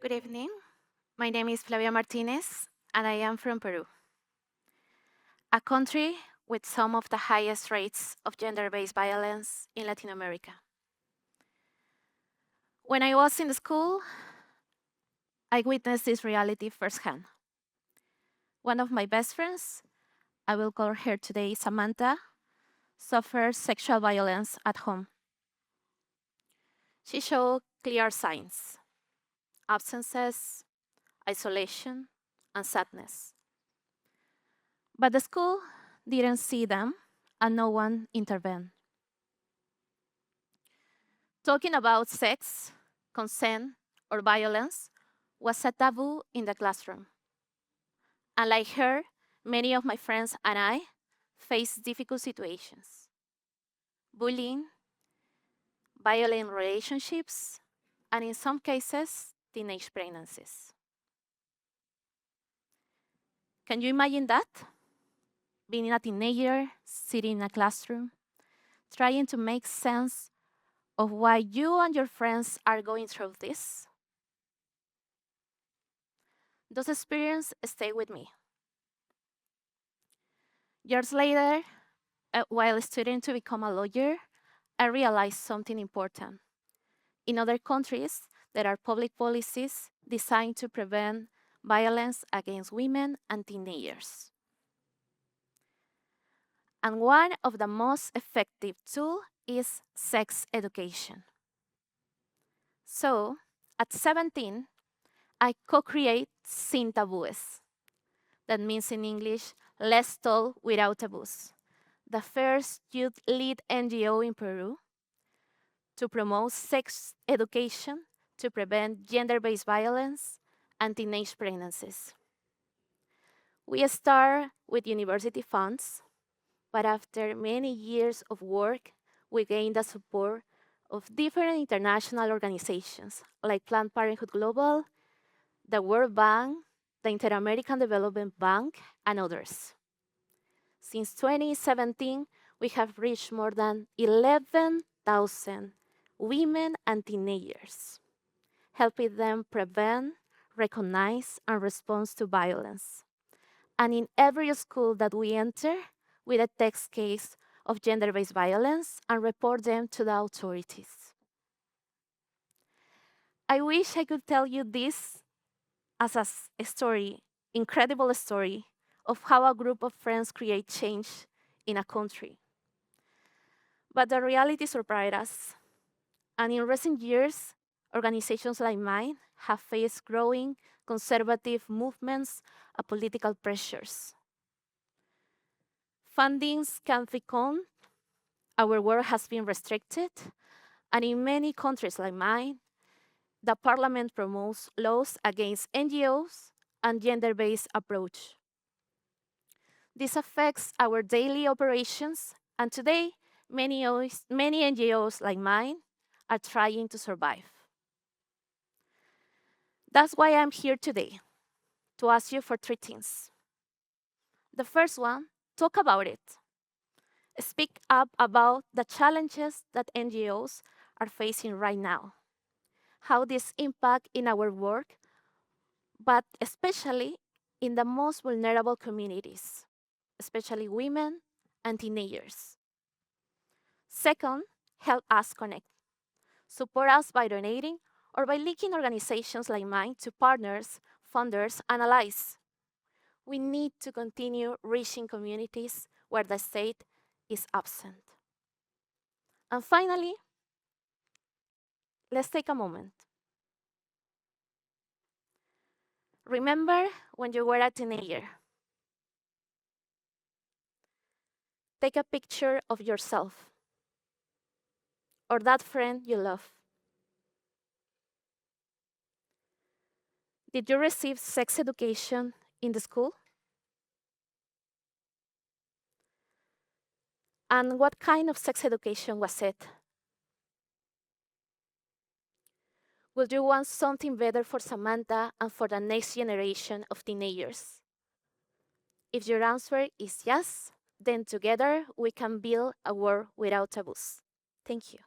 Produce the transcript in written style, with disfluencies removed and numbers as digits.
Good evening. My name is Flavia Martinez, and I am from Peru, a country with some of the highest rates of gender-based violence in Latin America. When I was in school, I witnessed this reality firsthand. One of my best friends, I will call her today Samantha, suffered sexual violence at home. She showed clear signs: absences, isolation, and sadness. But the school didn't see them, and no one intervened. Talking about sex, consent, or violence was a taboo in the classroom. And like her, many of my friends and I faced difficult situations: bullying, violent relationships, and in some cases, teenage pregnancies. Can you imagine that? Being a teenager, sitting in a classroom, trying to make sense of why you and your friends are going through this? Those experiences stay with me. Years later, while studying to become a lawyer, I realized something important. In other countries, there are public policies designed to prevent violence against women and teenagers. And one of the most effective tools is sex education. So, at 17, I co-create Sin Tabúes. That means in English, Let's Talk Without Taboos, the first youth-led NGO in Peru to promote sex education to prevent gender-based violence and teenage pregnancies. We start with university funds, but after many years of work, we gained the support of different international organizations like Planned Parenthood Global, the World Bank, the Inter-American Development Bank, and others. Since 2017, we have reached more than 11,000 women and teenagers, helping them prevent, recognize, and respond to violence. And in every school that we enter, we detect cases of gender-based violence and report them to the authorities. I wish I could tell you this as a story, incredible story, of how a group of friends create change in a country. But the reality surprised us. And in recent years, organizations like mine have faced growing conservative movements and political pressures. Fundings can't be count, our work has been restricted, and in many countries like mine, the parliament promotes laws against NGOs and gender-based approach. This affects our daily operations, and today, many NGOs like mine are trying to survive. That's why I'm here today, to ask you for three things. The first one, talk about it. Speak up about the challenges that NGOs are facing right now, how this impact in our work, but especially in the most vulnerable communities, especially women and teenagers. Second, help us connect. Support us by donating or by linking organizations like mine to partners, funders, and allies. We need to continue reaching communities where the state is absent. And finally, let's take a moment. Remember when you were a teenager. Take a picture of yourself or that friend you love. Did you receive sex education in the school? And what kind of sex education was it? Would you want something better for Samantha and for the next generation of teenagers? If your answer is yes, then together we can build a world without taboos. Thank you.